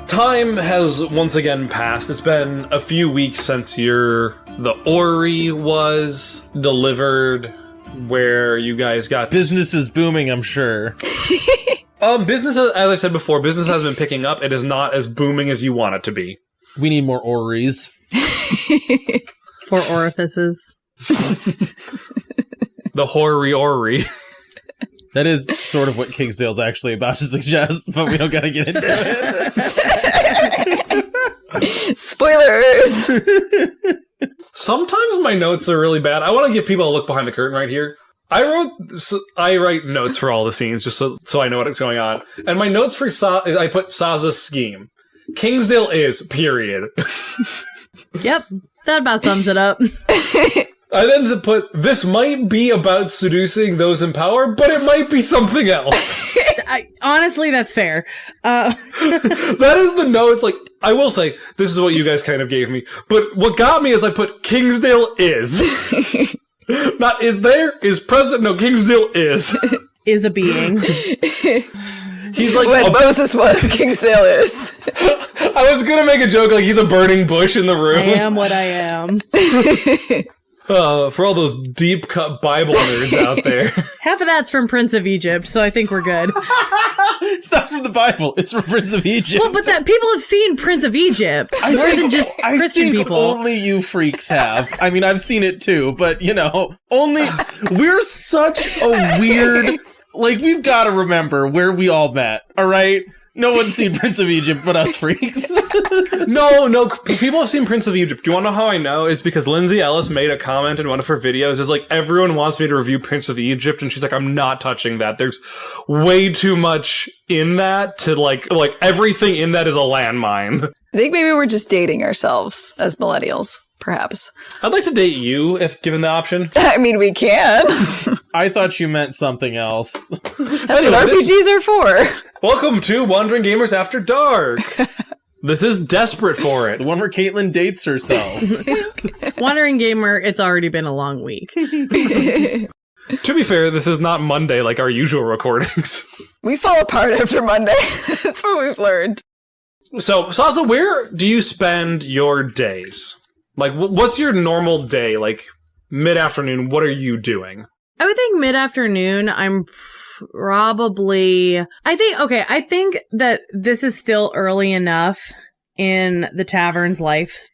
Time has once again passed. It's been a few weeks since the Ori was delivered, where you guys got... Business is booming, I'm sure. Business, as I said before, business has been picking up. It is not as booming as you want it to be. We need more Oris. 4 orifices. The Ori. That is sort of what Kingsdale's actually about to suggest, but we don't gotta get into it. Spoilers! Sometimes my notes are really bad. I want to give people a look behind the curtain right here. I write notes for all the scenes just so I know what's going on. And my notes for I put Saza's scheme. Kingsdale is, period. Yep, that about sums it up. I then put, this might be about seducing those in power, but it might be something else. Honestly, that's fair. That is the notes. Like, I will say, this is what you guys kind of gave me. But what got me is I put Kingsdale is. Not is there, is present. No, Kingsdale is. Is a being. He's like... When Moses was, Kingsdale is. I was gonna make a joke like he's a burning bush in the room. I am what I am. For all those deep cut Bible nerds out there. Half of that's from Prince of Egypt, so I think we're good. It's not from the Bible. It's from Prince of Egypt. Well, but that people have seen Prince of Egypt more than just Christian people. Only you freaks have. I mean, I've seen it too, but only we're such a weird. Like, we've got to remember where we all met. All right. No one's seen Prince of Egypt but us freaks. No, people have seen Prince of Egypt. Do you want to know how I know? It's because Lindsay Ellis made a comment in one of her videos. It's like, everyone wants me to review Prince of Egypt, and she's like, I'm not touching that. There's way too much in that to, like everything in that is a landmine. I think maybe we're just dating ourselves as millennials, perhaps. I'd like to date you, if given the option. I mean, we can. I thought you meant something else. That's what RPGs are for. Welcome to Wandering Gamers After Dark. This is Desperate for It. The one where Caitlin dates herself. Wandering Gamer, it's already been a long week. To be fair, this is not Monday like our usual recordings. We fall apart after Monday. That's what we've learned. So, Saza, where do you spend your days? Like, what's your normal day? Like, mid-afternoon, what are you doing? I would think mid-afternoon, I'm probably... I think that this is still early enough in the tavern's life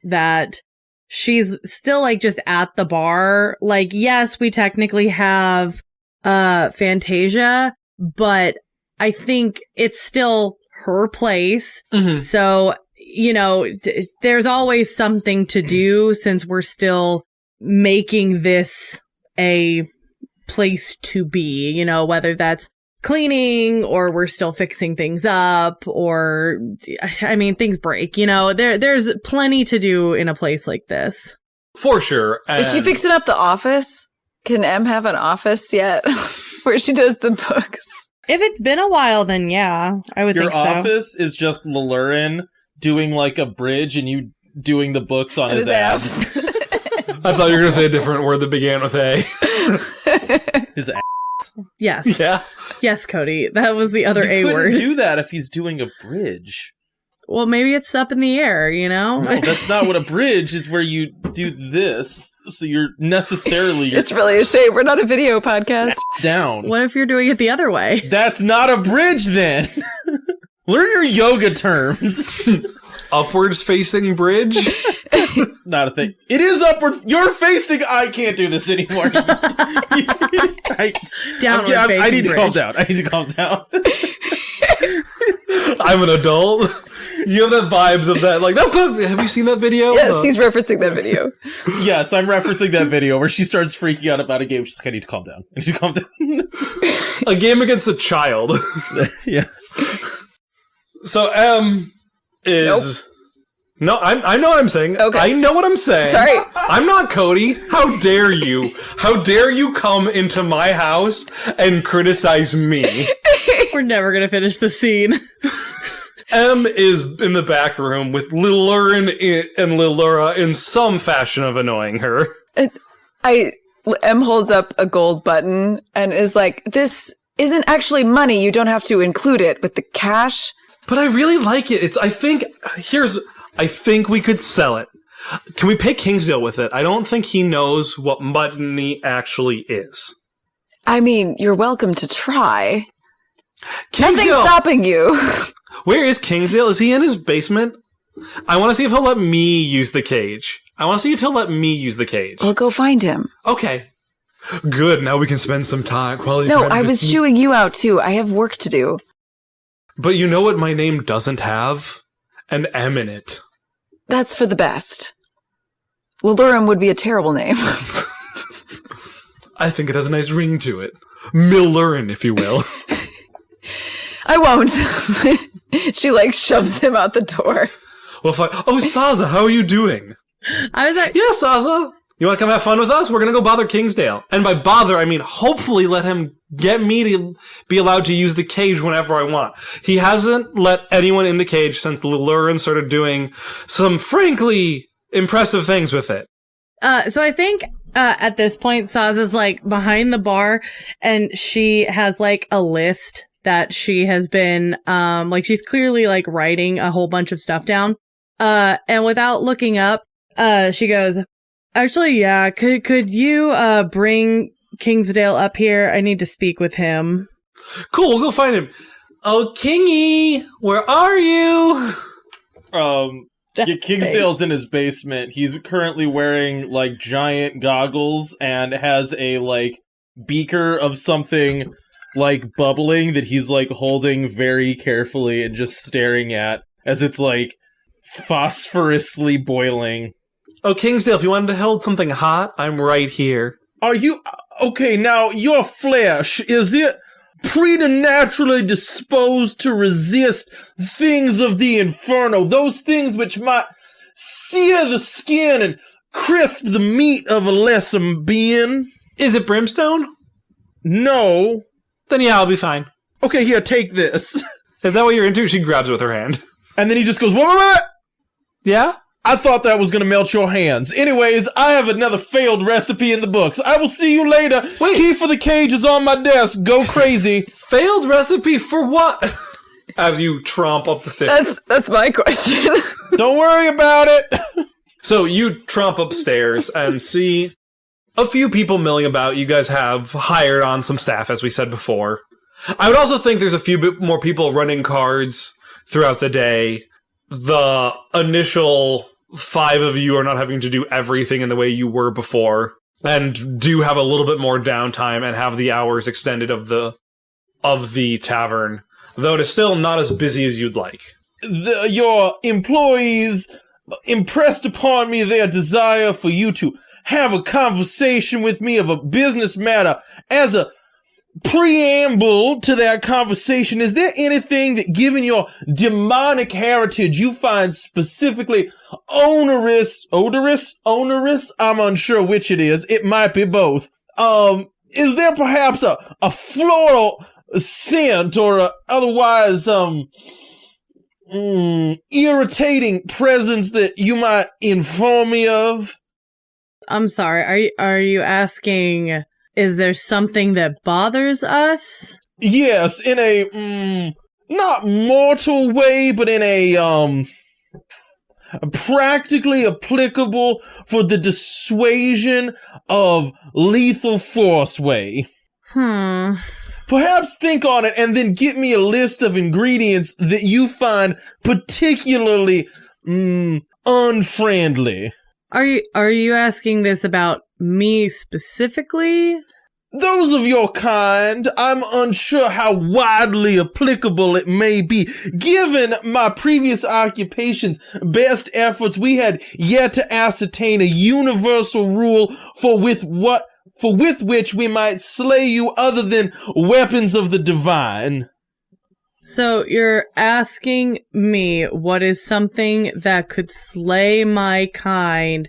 that she's still, like, just at the bar. Like, yes, we technically have Fantasia, but I think it's still her place. Mm-hmm. So, there's always something to do since we're still making this a place to be, whether that's cleaning or we're still fixing things up or, I mean, things break, there's plenty to do in a place like this. For sure. Is she fixing up the office? Can Em have an office yet where she does the books? If it's been a while, then yeah, I would think so. Your office is just Lalurin doing like a bridge and you doing the books on his abs. I thought you were going to say a different word that began with A. His ass. Yes. Yeah. Yes, Cody. That was the other A word. You couldn't do that if he's doing a bridge. Well, maybe it's up in the air, No, that's not what a bridge is, where you do this. So you're necessarily... It's really a shame. We're not a video podcast. Down. What if you're doing it the other way? That's not a bridge, then. Learn your yoga terms. Upwards facing bridge? Not a thing. It is upward. You're facing... I can't do this anymore. Downward facing I need to bridge. calm down. I need to calm down. I'm an adult. You have the vibes of that. Like, have you seen that video? Yes, he's referencing that video. Yes, I'm referencing that video where she starts freaking out about a game. She's like, I need to calm down. I need to calm down. A game against a child. Yeah. So M is... No, I know what I'm saying. Okay. I know what I'm saying. Sorry. I'm not Cody. How dare you? How dare you come into my house and criticize me? We're never gonna finish the scene. M is in the back room with Lil Lurin and Lil Lura in some fashion of annoying her. M holds up a gold button and is like, this isn't actually money. You don't have to include it with the cash. But I really like it. I think we could sell it. Can we pay Kingsdale with it? I don't think he knows what money actually is. I mean, you're welcome to try. Kingsdale, Nothing's stopping you. where is Kingsdale? Is he in his basement? I want to see if he'll let me use the cage. Well, go find him. Okay. Good, now we can spend some quality time. No, I was chewing you out too. I have work to do. But you know what my name doesn't have? An M in it. That's for the best. Lalurum would be a terrible name. I think it has a nice ring to it. Millurin, if you will. I won't. She shoves him out the door. Well, fine. Oh, Saza, how are you doing? I was like, Yeah, Saza. You want to come have fun with us? We're going to go bother Kingsdale. And by bother, I mean hopefully let him get me to be allowed to use the cage whenever I want. He hasn't let anyone in the cage since Lurin started doing some frankly impressive things with it. so I think at this point, Saz is behind the bar, and she has a list that she has been she's clearly writing a whole bunch of stuff down. And without looking up, she goes, actually, yeah, could you bring Kingsdale up here? I need to speak with him. Cool, we'll go find him. Oh, Kingy, where are you? Kingsdale's in his basement. He's currently wearing giant goggles and has a beaker of something bubbling that he's holding very carefully and just staring at as it's phosphorously boiling. Oh, Kingsdale, if you wanted to hold something hot, I'm right here. Are you... Okay, now, your flesh, is it preternaturally disposed to resist things of the inferno? Those things which might sear the skin and crisp the meat of a lesser being? Is it brimstone? No. Then yeah, I'll be fine. Okay, here, take this. Is that what you're into? She grabs it with her hand. And then he just goes, what? Yeah? I thought that was going to melt your hands. Anyways, I have another failed recipe in the books. I will see you later. Wait. Key for the cage is on my desk. Go crazy. Failed recipe for what? As you tromp up the stairs. That's my question. Don't worry about it. So you tromp upstairs and see a few people milling about. You guys have hired on some staff, as we said before. I would also think there's a few bit more people running cards throughout the day. The initial 5 of you are not having to do everything in the way you were before, and do have a little bit more downtime and have the hours extended of the tavern, though it is still not as busy as you'd like. Your employees impressed upon me their desire for you to have a conversation with me of a business matter. As a preamble to that conversation, is there anything that, given your demonic heritage, you find specifically onerous? I'm unsure which it is. It might be both. Is there perhaps a floral scent or a otherwise irritating presence that you might inform me of? I'm sorry. Are you asking, is there something that bothers us? Yes, in a not mortal way, but in a practically applicable for the dissuasion of lethal force way. Perhaps think on it and then get me a list of ingredients that you find particularly unfriendly. Are you asking this about me specifically? those of your kind, I'm unsure how widely applicable it may be. Given my previous occupation's best efforts, we had yet to ascertain a universal rule for with which we might slay you other than weapons of the divine. So you're asking me what is something that could slay my kind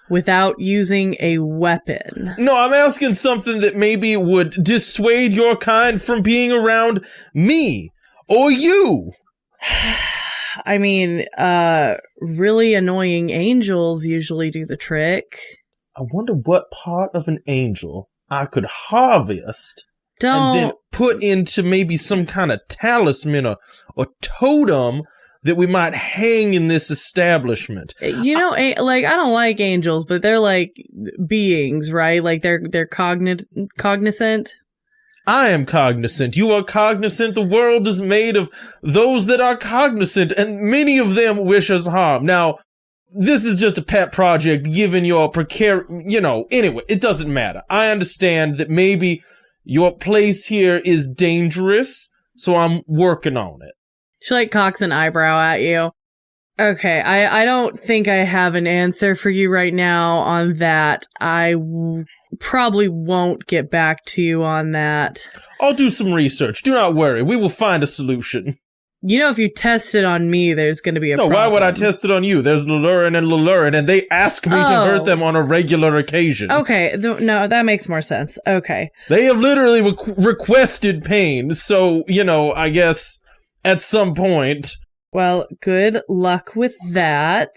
without using a weapon? No, I'm asking something that maybe would dissuade your kind from being around me or you. I mean, really annoying angels usually do the trick. I wonder what part of an angel I could harvest and then put into maybe some kind of talisman or totem that we might hang in this establishment. You know, like, I don't like angels, but they're like beings, right? Like they're cognizant. I am cognizant. You are cognizant. The world is made of those that are cognizant, and many of them wish us harm. Now, this is just a pet project given your anyway, it doesn't matter. I understand that maybe your place here is dangerous, so I'm working on it. She like cocks an eyebrow at you. Okay, I don't think I have an answer for you right now on that. I probably won't get back to you on that. I'll do some research. Do not worry. We will find a solution. You know, if you test it on me, there's going to be a problem. No, why would I test it on you? There's Lulurin and Lulurin, and they ask me to hurt them on a regular occasion. Okay, no, that makes more sense. Okay. They have literally requested pain, so, I guess at some point. Well, good luck with that.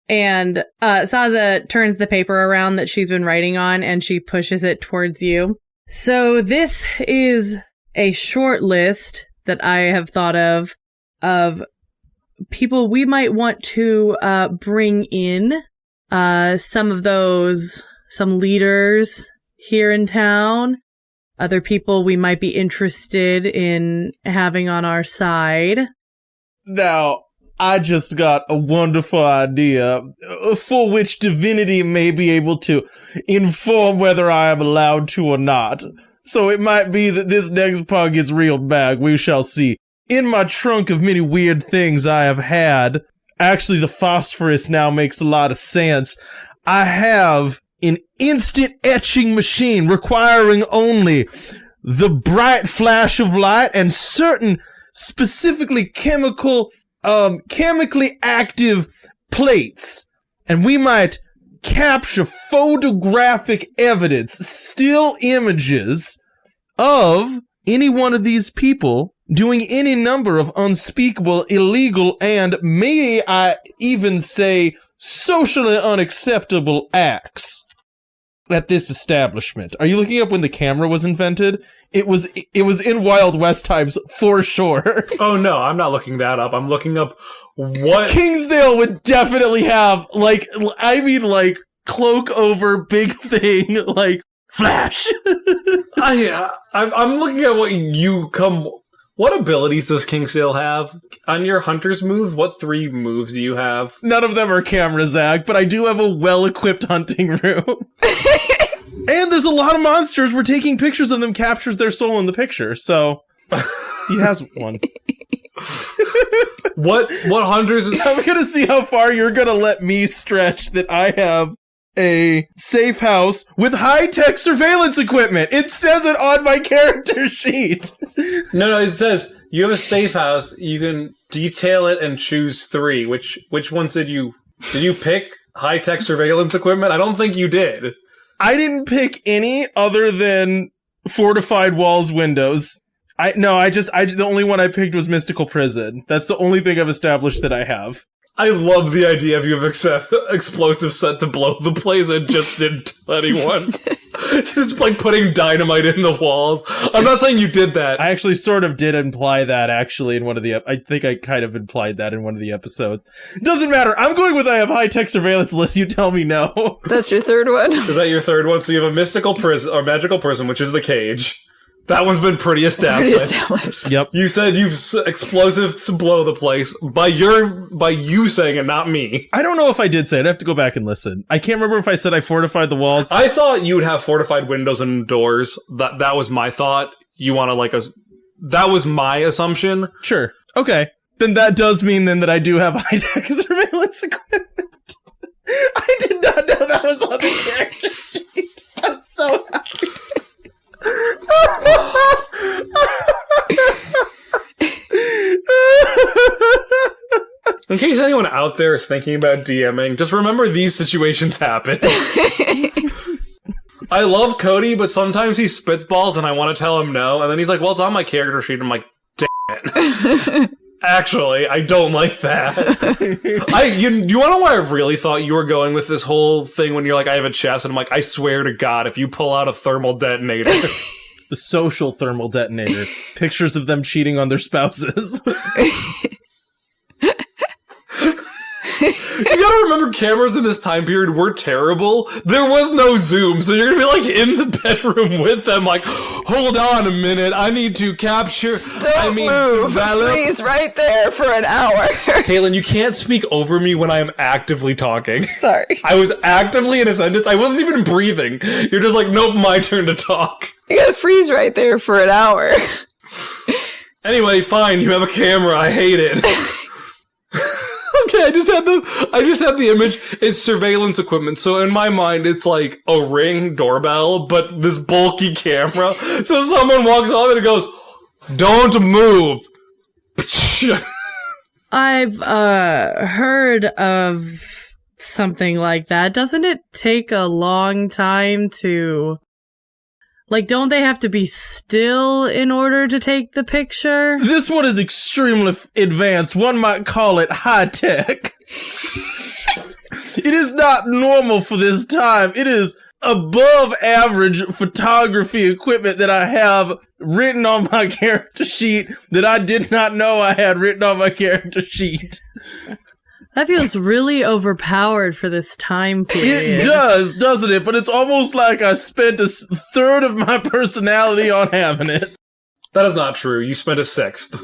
And Saza turns the paper around that she's been writing on, and she pushes it towards you. So this is a short list that I have thought of people we might want to bring in. Some leaders here in town. Other people we might be interested in having on our side. Now, I just got a wonderful idea for which divinity may be able to inform whether I am allowed to or not. So it might be that this next pug gets reeled back. We shall see. In my trunk of many weird things I have had, actually the phosphorus now makes a lot of sense. I have an instant etching machine requiring only the bright flash of light and certain specifically chemically active plates. And we might capture photographic evidence, still images of any one of these people doing any number of unspeakable, illegal, and may I even say socially unacceptable acts at this establishment. Are you looking up when the camera was invented? It was in Wild West times for sure. Oh no, I'm not looking that up. I'm looking up what Kingsdale would definitely have, cloak over big thing, like flash. I'm looking at what abilities does Kingsdale have? On your hunter's moves, what 3 moves do you have? None of them are camera, Zach, but I do have a well-equipped hunting room. And there's a lot of monsters. We're taking pictures of them, captures their soul in the picture, so he has one. What hunters? I'm gonna see how far you're gonna let me stretch that I have a safe house with high-tech surveillance equipment. It says it on my character sheet. No, it says you have a safe house. You can detail it and choose 3. Which ones did you pick? High-tech surveillance equipment? I don't think you did. I didn't pick any other than fortified walls, windows. The only one I picked was mystical prison. That's the only thing I've established that I have. I love the idea of you have explosives set to blow the place and just didn't tell anyone. It's like putting dynamite in the walls. I'm not saying you did that. I actually sort of did imply that, actually, in one of the... I think I kind of implied that in one of the episodes. Doesn't matter. I'm going with I have high-tech surveillance unless you tell me no. That's your third one? Is that your third one? So you have a mystical prison, or magical prison, which is the cage. That one's been pretty established. Pretty established. Yep. You said you've explosives to blow the place by you saying it, not me. I don't know if I did say it. I have to go back and listen. I can't remember if I said I fortified the walls. I thought you would have fortified windows and doors. That was my thought. You want to that was my assumption. Sure. Okay. Then that does mean then that I do have high-tech surveillance equipment. I did not know that was on the character sheet. I'm so happy. In case anyone out there is thinking about DMing, just remember these situations happen. I love Cody, but sometimes he spitballs and I want to tell him no, and then he's like, well, it's on my character sheet. I'm like, damn it. Actually, I don't like that. You want to know where I really thought you were going with this whole thing when you're like, I have a chest, and I'm like, I swear to God, if you pull out a thermal detonator. The social thermal detonator. Pictures of them cheating on their spouses. You gotta remember, cameras in this time period were terrible. There was no zoom, so you're gonna be like in the bedroom with them, like, hold on a minute, I need to capture. Don't move. Freeze right there for an hour. Caitlin, you can't speak over me when I am actively talking. Sorry. I was actively in a sentence. I wasn't even breathing. You're just like, nope, my turn to talk. You gotta freeze right there for an hour. Anyway, fine. You have a camera. I hate it. Okay, I just had the image. It's surveillance equipment. So in my mind, it's like a Ring doorbell, but this bulky camera. So someone walks off and it goes, "Don't move." I've heard of something like that. Doesn't it take a long time to... Like, don't they have to be still in order to take the picture? This one is extremely advanced. One might call it high-tech. It is not normal for this time. It is above average photography equipment that I have written on my character sheet that I did not know I had written on my character sheet. That feels really overpowered for this time period. It does, doesn't it? But it's almost like I spent a third of my personality on having it. That is not true. You spent a sixth.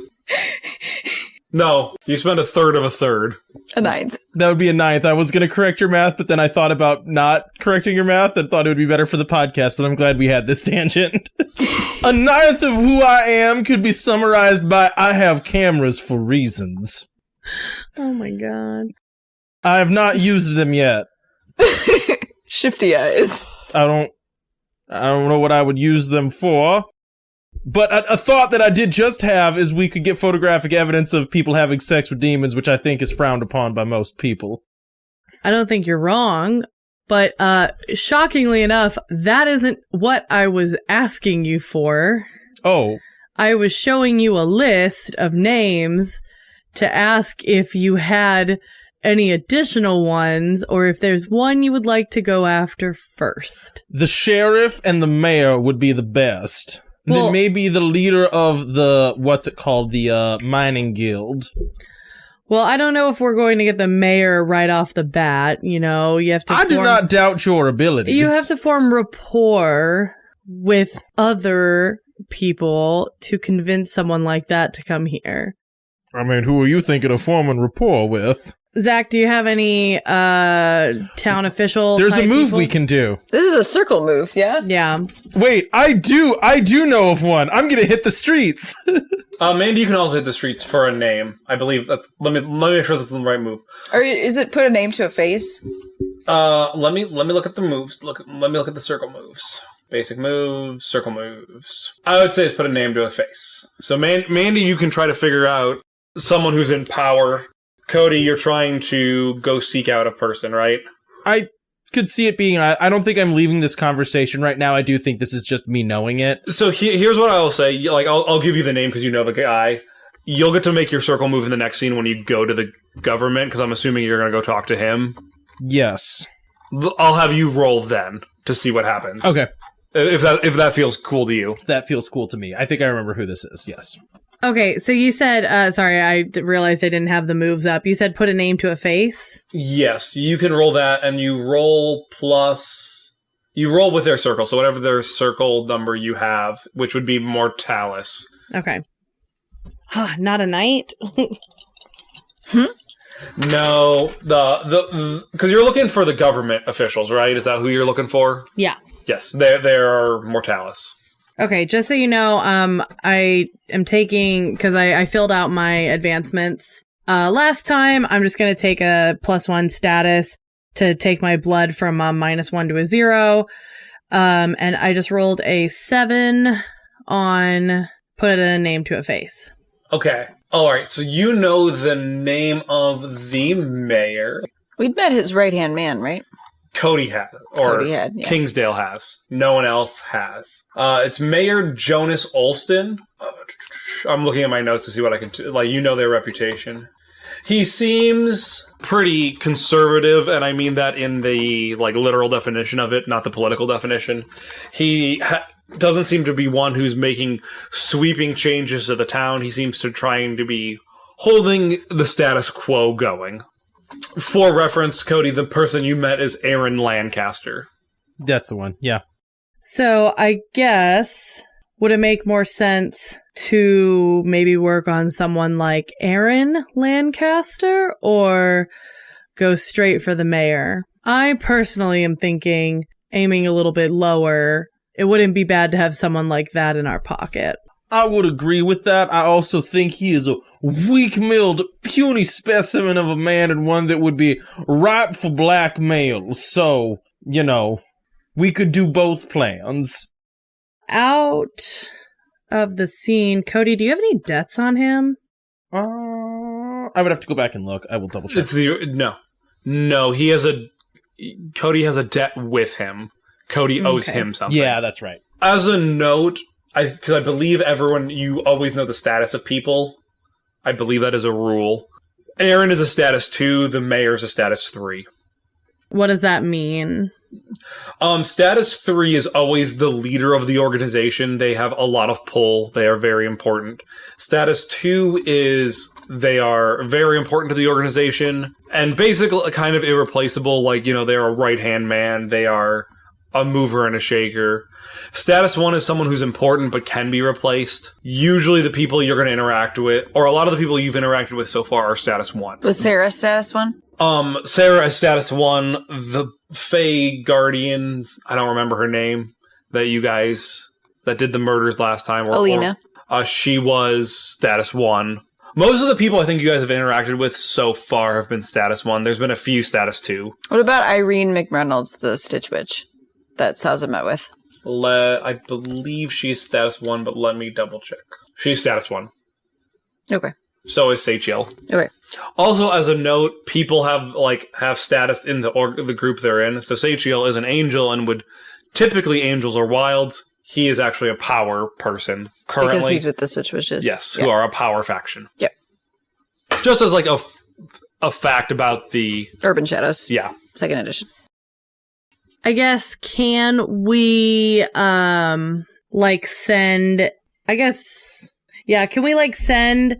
No, you spent a third of a third. A ninth. That would be a ninth. I was going to correct your math, but then I thought about not correcting your math and thought it would be better for the podcast, but I'm glad we had this tangent. A ninth of who I am could be summarized by I have cameras for reasons. Oh my god. I have not used them yet. Shifty eyes. I don't know what I would use them for. But a thought that I did just have is we could get photographic evidence of people having sex with demons, which I think is frowned upon by most people. I don't think you're wrong, but shockingly enough, that isn't what I was asking you for. Oh. I was showing you a list of names to ask if you had any additional ones, or if there's one you would like to go after first. The sheriff and the mayor would be the best. Well, then maybe the leader of the, what's it called, the mining guild. Well, I don't know if we're going to get the mayor right off the bat. You know, you have to. I do not doubt your abilities. You have to form rapport with other people to convince someone like that to come here. I mean, who are you thinking of forming rapport with? Zach, do you have any town official? There's a move people? we can do. This is a circle move, yeah? Yeah. Wait, I do know of one. I'm gonna hit the streets. Mandy, you can also hit the streets for a name. I believe that. Let me make sure this is the right move. Or is it put a name to a face? Let me look at the moves. Let me look at the circle moves. Basic moves, circle moves. I would say it's put a name to a face. So Mandy, you can try to figure out someone who's in power. Cody, you're trying to go seek out a person, right? I could see it being... I don't think I'm leaving this conversation right now. I do think this is just me knowing it. So here's what I will say. Like, I'll give you the name because you know the guy. You'll get to make your circle move in the next scene when you go to the government, because I'm assuming you're going to go talk to him. Yes. I'll have you roll then to see what happens. Okay. If that feels cool to you. That feels cool to me. I think I remember who this is, yes. Okay, so you said, sorry, I realized I didn't have the moves up. You said put a name to a face? Yes, you can roll that, and you roll plus... You roll with their circle, so whatever their circle number you have, which would be Mortalis. Okay. Not a knight? No, because you're looking for the government officials, right? Is that who you're looking for? Yeah. Yes, they are Mortalis. Okay, just so you know, I am taking, because I filled out my advancements last time, I'm just going to take a +1 status to take my blood from a -1 to a 0. And I just rolled a 7 on put a name to a face. Okay. All right. So you know the name of the mayor. We'd met his right-hand man, right? Cody has, or Cody had, yeah. Kingsdale has. No one else has. It's Mayor Jonas Olston. I'm looking at my notes to see what I can do. Like, you know their reputation. He seems pretty conservative, and I mean that in the like literal definition of it, not the political definition. He doesn't seem to be one who's making sweeping changes to the town. He seems to trying to be holding the status quo going. For reference, Cody, the person you met is Aaron Lancaster. That's the one. Yeah. So I guess, would it make more sense to maybe work on someone like Aaron Lancaster or go straight for the mayor? I personally am thinking aiming a little bit lower. It wouldn't be bad to have someone like that in our pocket. I would agree with that. I also think he is a weak-willed, puny specimen of a man and one that would be ripe for blackmail. So, you know, we could do both plans. Out of the scene, Cody, do you have any debts on him? I would have to go back and look. I will double check. No. Cody has a debt with him. Cody owes him something. Yeah, that's right. As a note, because I believe you always know the status of people. I believe that is a rule. Aaron is a status 2, the mayor is a status 3. What does that mean? Status 3 is always the leader of the organization. They have a lot of pull. They are very important. Status 2 is they are very important to the organization and basically kind of irreplaceable. Like, they're a right-hand man. They are a mover and a shaker. Status 1 is someone who's important but can be replaced. Usually the people you're going to interact with, or a lot of the people you've interacted with so far, are status 1. Was Sarah status 1? Sarah is status 1. The Fae Guardian, I don't remember her name, that did the murders last time. Alina. She was status 1. Most of the people I think you guys have interacted with so far have been status 1. There's been a few status 2. What about Irene McReynolds, the Stitch Witch that Saza met with? I believe she's status 1, but let me double check. She's status 1. Okay. So is Sachiel. Okay. Also, as a note, people have status in the group they're in. So Sachiel is an angel and would typically angels are wilds. He is actually a power person currently. Because he's with the Stitch Witches. Yes, who are a power faction. Yep. Just as a fact about the Urban Shadows. Yeah. 2nd edition. I guess, can we, send, can we, send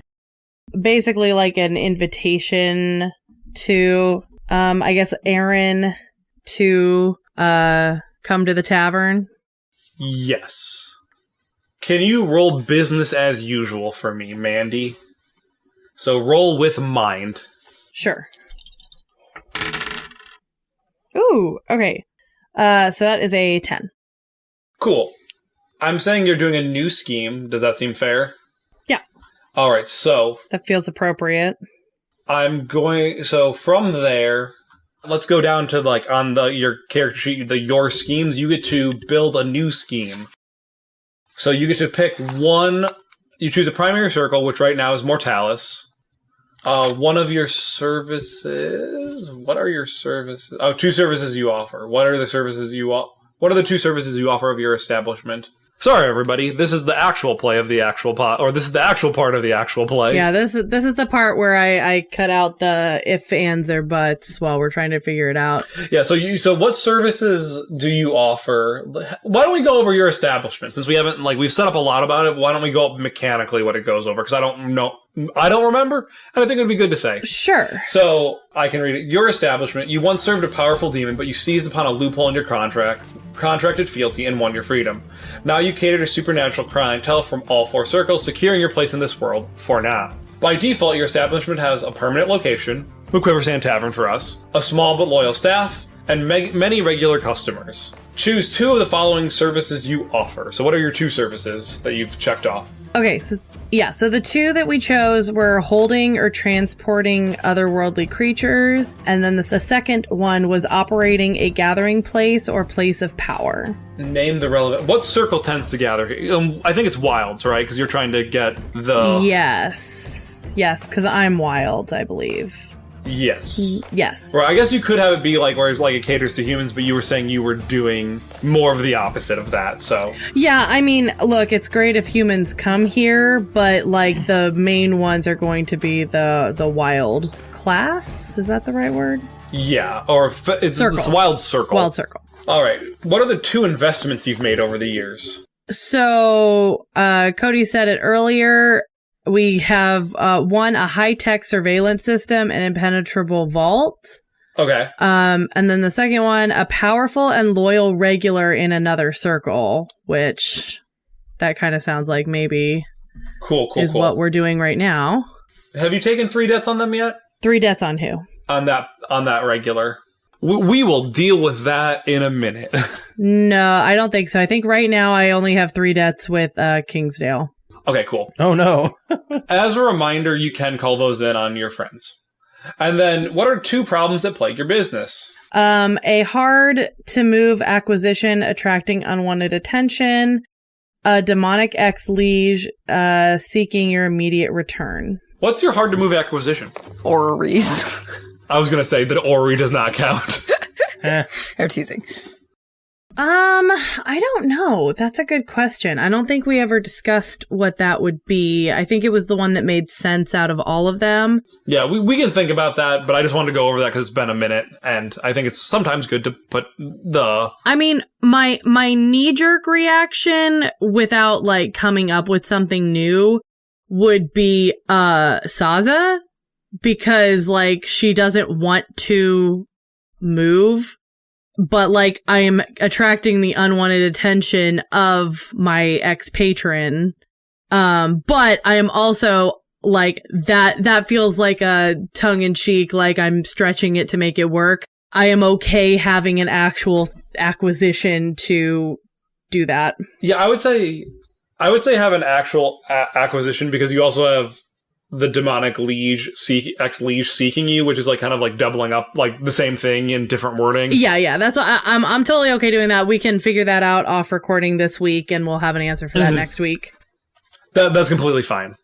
basically, an invitation to, Aaron to, come to the tavern? Yes. Can you roll business as usual for me, Mandy? So roll with mind. Sure. Ooh, okay. So that is a 10. Cool. I'm saying you're doing a new scheme. Does that seem fair? Yeah. All right, so that feels appropriate. So from there, let's go down to on your character sheet, your schemes. You get to build a new scheme. So you get to pick one. You choose a primary circle, which right now is Mortalis. One of your services. What are your services? Oh, 2 services you offer. What are the services What are the 2 services you offer of your establishment? Sorry, everybody. This is the actual play of the actual pot, or this is the actual part of the actual play. Yeah, this is the part where I cut out the if, ands, or buts while we're trying to figure it out. Yeah. So what services do you offer? Why don't we go over your establishment since we haven't we've set up a lot about it? Why don't we go up mechanically what it goes over? Because I don't know I don't remember, and I think it would be good to say. Sure. So, I can read it. Your establishment, you once served a powerful demon, but you seized upon a loophole in your contracted fealty, and won your freedom. Now you cater to supernatural clientele from all 4 circles, securing your place in this world, for now. By default, your establishment has a permanent location, the Quiversand Tavern for us, a small but loyal staff, and many regular customers. Choose 2 of the following services you offer. So what are your 2 services that you've checked off? Okay, so the 2 that we chose were holding or transporting otherworldly creatures, and then the second one was operating a gathering place or place of power. Name the relevant... What circle tends to gather? I think it's wilds, right? Because you're trying to get the... Yes, because I'm wild, I believe. Yes. Yes. Or I guess you could have it be like where it's like it caters to humans, but you were saying you were doing more of the opposite of that, so... Yeah, I mean, look, it's great if humans come here, but, like, the main ones are going to be the wild class? Is that the right word? Yeah, or it's wild circle. Wild circle. All right. What are the 2 investments you've made over the years? So, Cody said it earlier. We have, 1, a high-tech surveillance system and impenetrable vault. Okay. And then the second one, a powerful and loyal regular in another circle, which that kind of sounds like maybe cool. what we're doing right now. Have you taken 3 debts on them yet? 3 debts on who? On that regular. We will deal with that in a minute. No, I don't think so. I think right now I only have 3 debts with Kingsdale. Okay, cool. Oh, no. As a reminder, you can call those in on your friends. And then, what are 2 problems that plague your business? A hard-to-move acquisition attracting unwanted attention, a demonic ex-liege seeking your immediate return. What's your hard-to-move acquisition? Orreries. I was going to say that Ori does not count. I'm teasing. I don't know. That's a good question. I don't think we ever discussed what that would be. I think it was the one that made sense out of all of them. Yeah, we can think about that, but I just wanted to go over that because it's been a minute, and I think it's sometimes good to put the... I mean, my knee-jerk reaction, without, like, coming up with something new, would be, Saza, because, like, she doesn't want to move. But, like, I am attracting the unwanted attention of my ex-patron. But I am also, like, that feels like a tongue-in-cheek, like I'm stretching it to make it work. I am okay having an actual acquisition to do that. Yeah, I would say have an actual acquisition because you also have the demonic liege, ex-liege seeking you, which is like kind of like doubling up like the same thing in different wording. Yeah, that's what I'm totally okay doing that. We can figure that out off recording this week, and we'll have an answer for that next week. That's completely fine.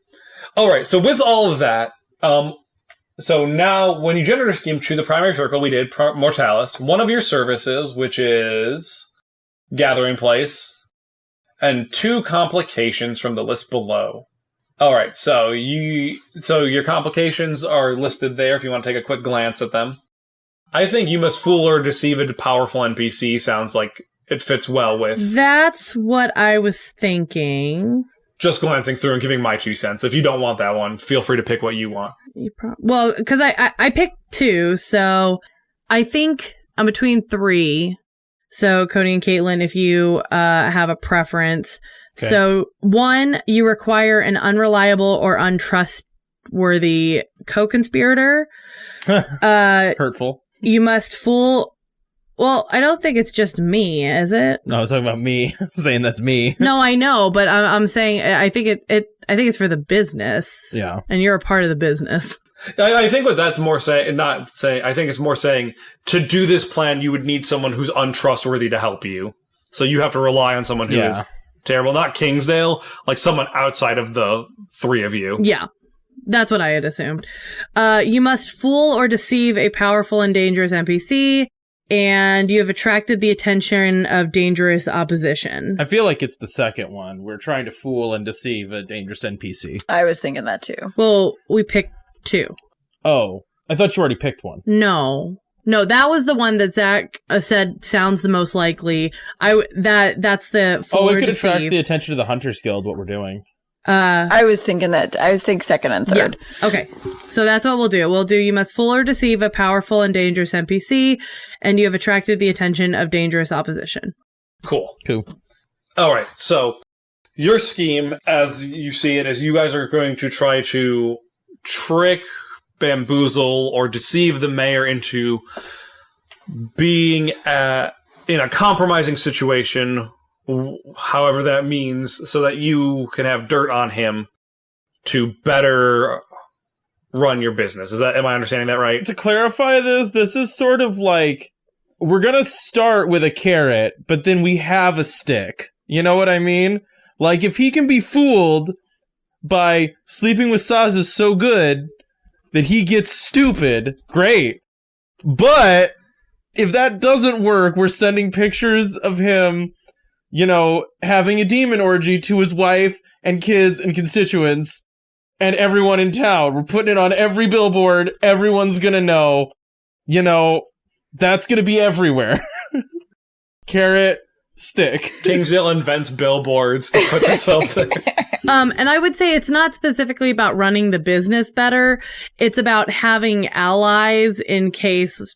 All right, so with all of that, so now when you generate a scheme, choose a primary circle. We did Mortalis, one of your services, which is Gathering Place, and 2 complications from the list below. All right, so your complications are listed there if you want to take a quick glance at them. I think you must fool or deceive a powerful NPC sounds like it fits well with... That's what I was thinking. Just glancing through and giving my 2 cents. If you don't want that one, feel free to pick what you want. Well, because I picked 2, so I think I'm between 3. So, Cody and Caitlin, if you have a preference... Okay. So, 1, you require an unreliable or untrustworthy co-conspirator. Hurtful. You must fool... Well, I don't think it's just me, is it? No, I was talking about me, saying that's me. No, I know, but I'm saying I think I think it's for the business. Yeah. And you're a part of the business. I think what that's more saying, I think it's more saying to do this plan, you would need someone who's untrustworthy to help you. So you have to rely on someone who is terrible. Not Kingsdale, like someone outside of the 3 of you. Yeah. That's what I had assumed. You must fool or deceive a powerful and dangerous NPC, and you have attracted the attention of dangerous opposition. I feel like it's the second one. We're trying to fool and deceive a dangerous NPC. I was thinking that too. Well, we picked 2. Oh, I thought you already picked one. No, that was the one that Zach said sounds the most likely. That's the fool or it could deceive. attract the attention of the Hunters Guild, what we're doing. I was thinking that. I think second and third. Yeah. Okay. So that's what we'll do. You must fool or deceive a powerful and dangerous NPC, and you have attracted the attention of dangerous opposition. Cool. Cool. All right. So your scheme, as you see it, is you guys are going to try to trick, bamboozle, or deceive the mayor into being in a compromising situation, however that means, so that you can have dirt on him to better run your business. Am I understanding that right? To clarify this is sort of like, we're gonna start with a carrot, but then we have a stick. You know what I mean? Like, if he can be fooled by sleeping with Saza so good that he gets stupid, great. But if that doesn't work, we're sending pictures of him, having a demon orgy to his wife and kids and constituents and everyone in town. We're putting it on every billboard. Everyone's gonna know. That's gonna be everywhere. Carrot, stick. Kingsdale invents billboards to put himself there. And I would say it's not specifically about running the business better. It's about having allies in case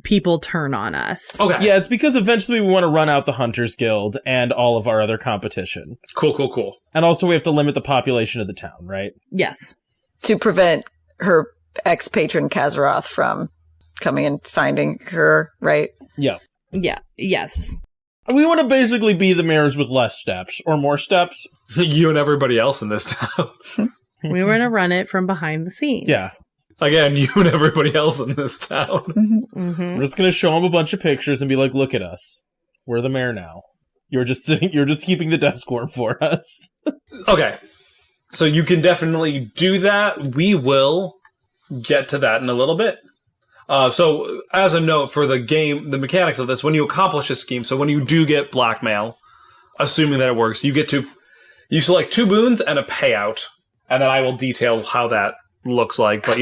people turn on us. Okay. Yeah, it's because eventually we want to run out the Hunters Guild and all of our other competition. Cool. And also we have to limit the population of the town, right? Yes. To prevent her ex-patron Kazaroth from coming and finding her, right? Yeah. Yeah. Yes. We want to basically be the mayors with less steps, or more steps. You and everybody else in this town. We were going to run it from behind the scenes. Yeah. Again, you and everybody else in this town. Mm-hmm. We're just going to show them a bunch of pictures and be like, look at us. We're the mayor now. You're just keeping the desk warm for us. Okay. So you can definitely do that. We will get to that in a little bit. So as a note for the game, the mechanics of this, when you accomplish a scheme, so when you do get blackmail, assuming that it works, you select 2 boons and a payout, and then I will detail how that looks like, but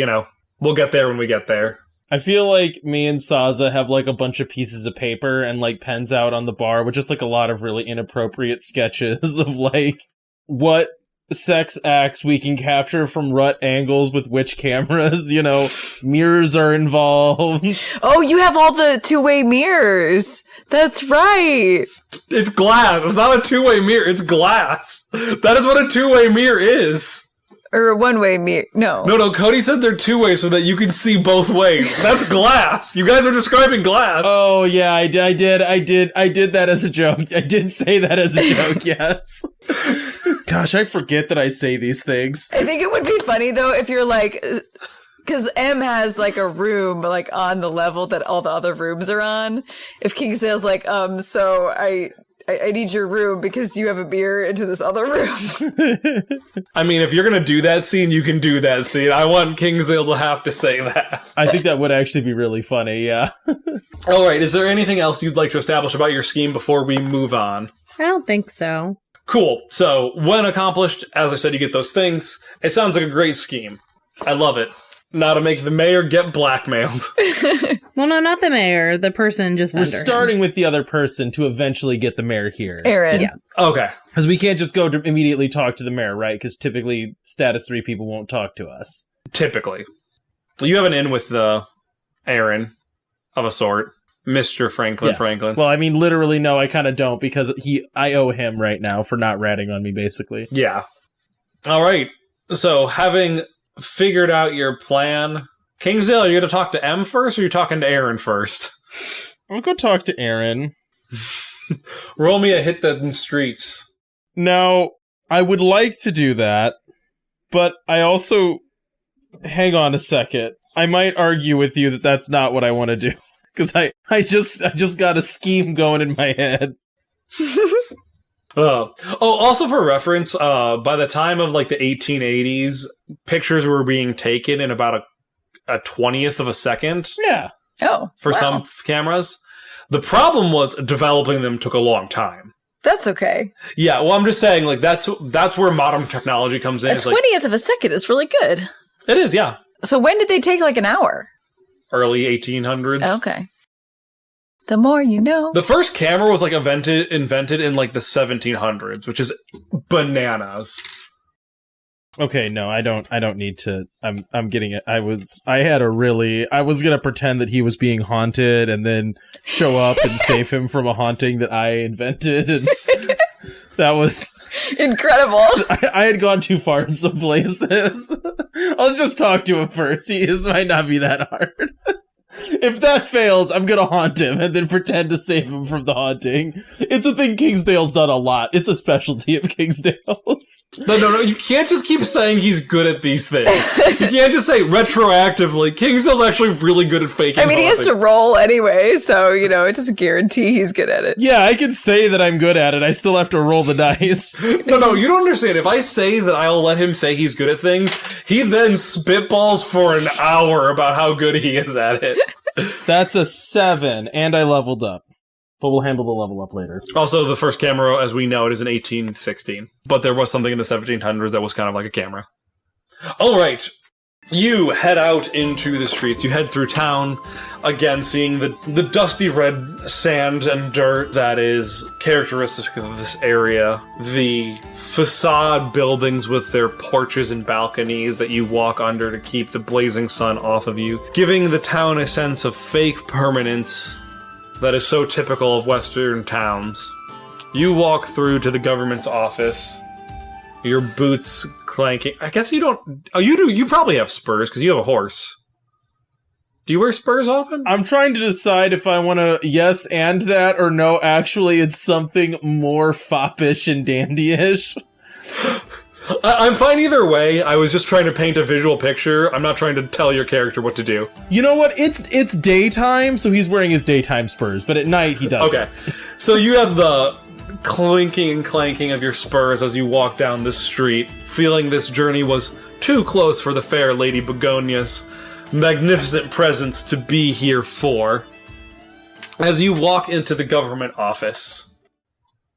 we'll get there when we get there. I feel like me and Saza have like a bunch of pieces of paper and like pens out on the bar with just like a lot of really inappropriate sketches of like what sex acts we can capture from what angles with which cameras, mirrors are involved. Oh, you have all the two-way mirrors. That's right. It's glass. It's not a two-way mirror. It's glass. That is what a two-way mirror is. Or a one-way mirror. No. No, Cody said they're two-way so that you can see both ways. That's glass. You guys are describing glass. Oh, yeah, I did that as a joke. I did say that as a joke, yes. Gosh, I forget that I say these things. I think it would be funny, though, if you're like... Because M has, like, a room, like, on the level that all the other rooms are on. If Kingsdale's like, so I need your room because you have a mirror into this other room. I mean, if you're going to do that scene, you can do that scene. I want Kingsdale to have to say that. I think that would actually be really funny, yeah. All right, is there anything else you'd like to establish about your scheme before we move on? I don't think so. Cool. So, when accomplished, as I said, you get those things. It sounds like a great scheme. I love it. Now to make the mayor get blackmailed. Well, no, not the mayor. The person just We're under starting him. with the other person to eventually get the mayor here. Aaron. Yeah. Okay. Because we can't just go to immediately talk to the mayor, right? Because typically status 3 people won't talk to us. Typically. You have an in with the Aaron of a sort. Mr. Franklin. Well, I mean, literally, no, I kind of don't, because I owe him right now for not ratting on me, basically. Yeah. All right. So, having figured out your plan, Kingsdale, are you going to talk to M first, or are you talking to Aaron first? I'll go talk to Aaron. Roll me a hit the streets. Now, I would like to do that, but I also... Hang on a second. I might argue with you that that's not what I want to do. Because I just got a scheme going in my head. Also for reference, by the time of like the 1880s, pictures were being taken in about a 20th of a second. Yeah. Oh, for wow. some cameras. The problem was developing them took a long time. That's okay. Yeah, well, I'm just saying, like, that's where modern technology comes in. A It's like, 20th of a second is really good. it is, yeah. So when did they take like an hour? Early 1800s. Okay. The more you know. The first camera was like invented in like the 1700s, which is bananas. Okay, no, I don't need to. I'm getting it. I was gonna pretend that he was being haunted and then show up and save him from a haunting that I invented, and that was Incredible. I had gone too far in some places. I'll just talk to him first. This might not be that hard. If that fails, I'm gonna haunt him and then pretend to save him from the haunting. It's a thing Kingsdale's done a lot. It's a specialty of Kingsdale's. No. You can't just keep saying he's good at these things. You can't just say retroactively. Kingsdale's actually really good at faking. I mean, he has to roll anyway, so, it doesn't guarantee he's good at it. Yeah, I can say that I'm good at it. I still have to roll the dice. No, you don't understand. If I say that I'll let him say he's good at things, he then spitballs for an hour about how good he is at it. That's a 7, and I leveled up. But we'll handle the level up later. Also, the first camera, as we know it, is an 1816. But there was something in the 1700s that was kind of like a camera. All right. You head out into the streets. You head through town, again seeing the dusty red sand and dirt that is characteristic of this area. The facade buildings with their porches and balconies that you walk under to keep the blazing sun off of you, giving the town a sense of fake permanence that is so typical of Western towns. You walk through to the government's office, your boots clanking. I guess you don't... Oh, you do. You probably have spurs, because you have a horse. Do you wear spurs often? I'm trying to decide if I want to yes and that, or no, actually it's something more foppish and dandyish. I'm fine either way. I was just trying to paint a visual picture. I'm not trying to tell your character what to do. You know what? It's daytime, so he's wearing his daytime spurs, but at night he doesn't. Okay. So you have the clinking and clanking of your spurs as you walk down the street, feeling this journey was too close for the fair Lady Begonia's magnificent presence to be here for. As you walk into the government office,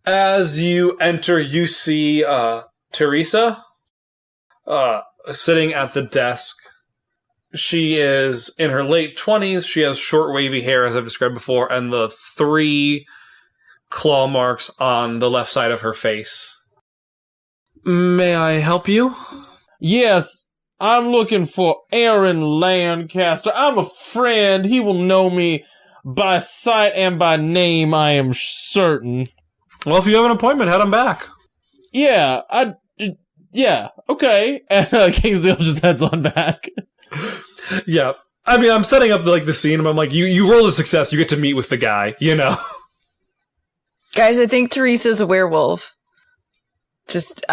as you enter, you see Teresa sitting at the desk. She is in her late 20s. She has short wavy hair, as I've described before, and the 3 claw marks on the left side of her face. May I help you? Yes, I'm looking for Aaron Lancaster. I'm a friend. He will know me by sight and by name, I am certain. Well, if you have an appointment, head on back. Yeah, okay. And Kingsdale just heads on back. Yeah. I mean, I'm setting up the scene, and I'm like, you roll a success, you get to meet with the guy, Guys, I think Teresa's a werewolf. Just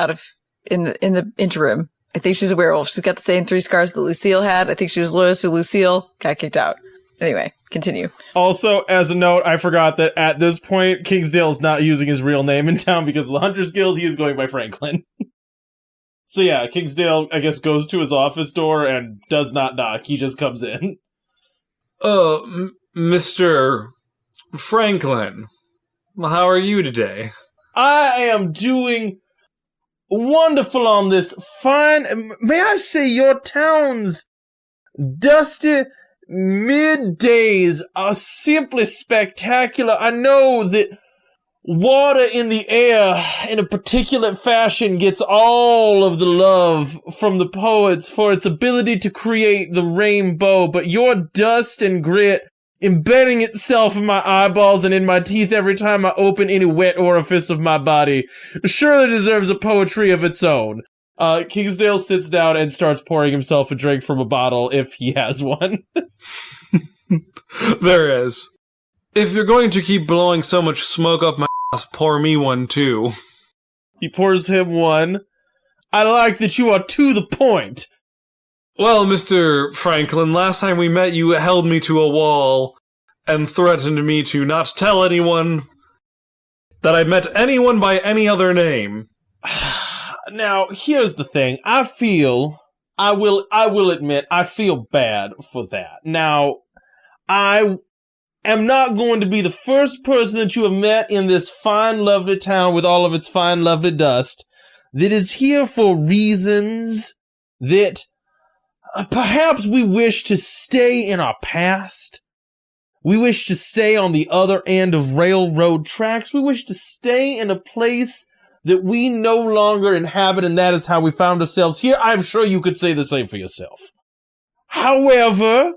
in the interim. I think she's a werewolf. She's got the same 3 scars that Lucille had. I think she was loyal to Lucille. Got kicked out. Anyway, continue. Also, as a note, I forgot that at this point, Kingsdale is not using his real name in town because of the Hunters Guild. He is going by Franklin. So yeah, Kingsdale, I guess, goes to his office door and does not knock. He just comes in. Mr. Franklin, how are you today? I am doing wonderful on this fine, may I say, your town's dusty middays are simply spectacular. I know that water in the air in a particular fashion gets all of the love from the poets for its ability to create the rainbow, but your dust and grit embedding itself in my eyeballs and in my teeth every time I open any wet orifice of my body surely deserves a poetry of its own. Kingsdale sits down and starts pouring himself a drink from a bottle if he has one. There is. If you're going to keep blowing so much smoke up my ass, pour me one too. He pours him one. I like that you are to the point. Well, Mr. Franklin, last time we met you held me to a wall and threatened me to not tell anyone that I met anyone by any other name. Now, here's the thing. I will admit, I feel bad for that. Now, I am not going to be the first person that you have met in this fine, lovely town with all of its fine, lovely dust that is here for reasons that perhaps we wish to stay in our past. We wish to stay on the other end of railroad tracks. We wish to stay in a place that we no longer inhabit, and that is how we found ourselves here. I'm sure you could say the same for yourself. However,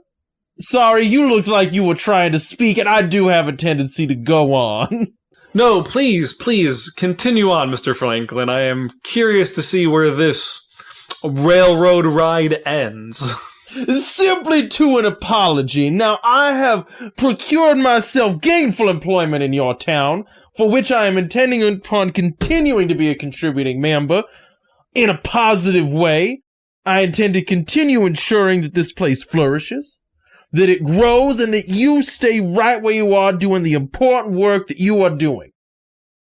sorry, you looked like you were trying to speak, and I do have a tendency to go on. No, please, continue on, Mr. Franklin. I am curious to see where this railroad ride ends. Simply to an apology. Now, I have procured myself gainful employment in your town, for which I am intending upon continuing to be a contributing member in a positive way. I intend to continue ensuring that this place flourishes, that it grows, and that you stay right where you are doing the important work that you are doing.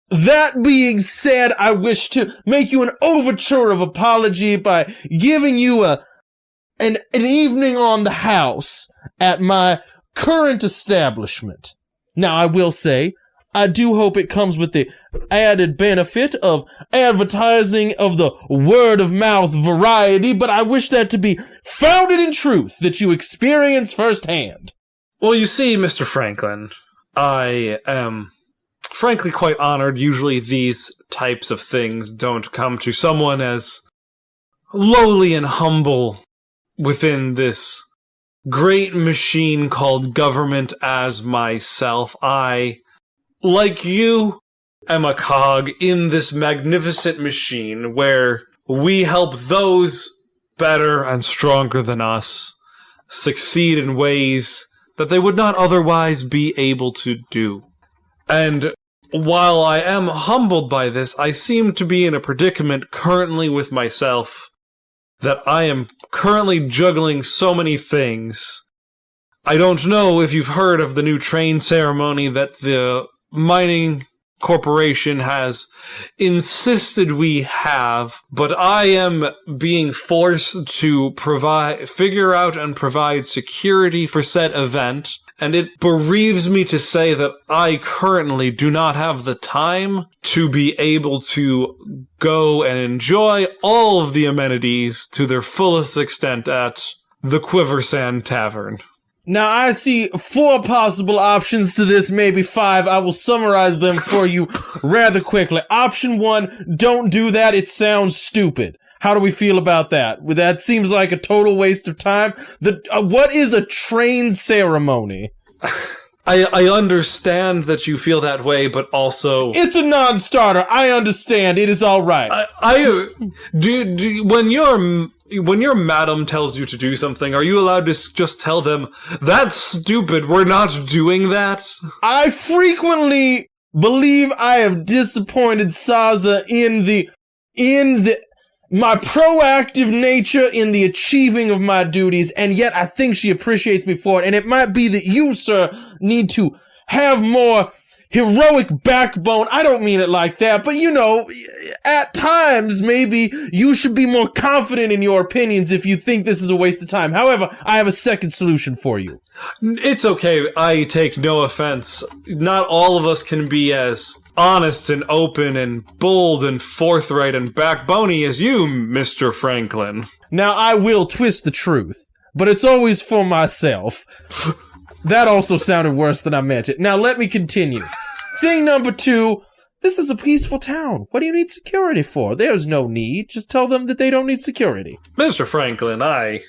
That being said, I wish to make you an overture of apology by giving you an evening on the house at my current establishment. Now, I will say, I do hope it comes with the added benefit of advertising of the word-of-mouth variety, but I wish that to be founded in truth that you experience firsthand. Well, you see, Mr. Franklin, I am frankly quite honored. Usually these types of things don't come to someone as lowly and humble within this great machine called government as myself. I, like you, am a cog in this magnificent machine where we help those better and stronger than us succeed in ways that they would not otherwise be able to do. And while I am humbled by this, I seem to be in a predicament currently with myself that I am currently juggling so many things. I don't know if you've heard of the new train ceremony that the mining corporation has insisted we have, but I am being forced to figure out and provide security for said event, and it bereaves me to say that I currently do not have the time to be able to go and enjoy all of the amenities to their fullest extent at the Quiversand Tavern. Now, I see 4 possible options to this, maybe 5. I will summarize them for you rather quickly. Option 1, don't do that. It sounds stupid. How do we feel about that? That seems like a total waste of time. What is a train ceremony? I understand that you feel that way, but also it's a non-starter. I understand. It is all right. When your madam tells you to do something, are you allowed to just tell them, that's stupid, we're not doing that? I frequently believe I have disappointed Saza in my proactive nature in the achieving of my duties, and yet I think she appreciates me for it, and it might be that you, sir, need to have more heroic backbone. I don't mean it like that, but you know, at times, maybe you should be more confident in your opinions if you think this is a waste of time. However, I have a second solution for you. It's okay. I take no offense. Not all of us can be as honest and open and bold and forthright and backbony as you, Mr. Franklin. Now, I will twist the truth, but it's always for myself. That also sounded worse than I meant it. Now, let me continue. Thing number 2, this is a peaceful town. What do you need security for? There's no need. Just tell them that they don't need security. Mr. Franklin, I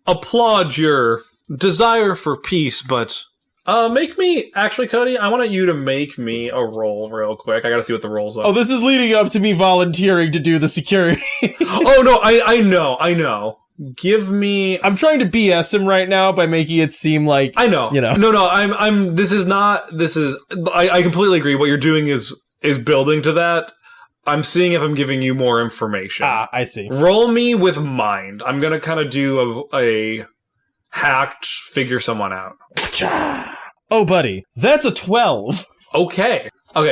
applaud your desire for peace, but actually, Cody, I want you to make me a roll real quick. I gotta see what the rolls are. Oh, this is leading up to me volunteering to do the security. Oh, no, I know. Give me... I'm trying to BS him right now by making it seem like... I know. You know. No, I completely agree. What you're doing is building to that. I'm seeing if I'm giving you more information. I see. Roll me with mind. I'm gonna kind of do a hacked figure someone out. Oh, buddy. That's a 12. Okay,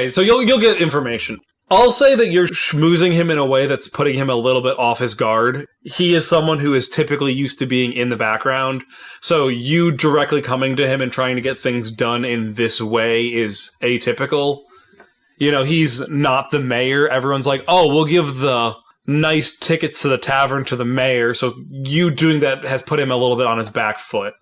so you'll get information. I'll say that you're schmoozing him in a way that's putting him a little bit off his guard. He is someone who is typically used to being in the background, so you directly coming to him and trying to get things done in this way is atypical. You know, he's not the mayor. Everyone's like, oh, we'll give the nice tickets to the tavern to the mayor, so you doing that has put him a little bit on his back foot.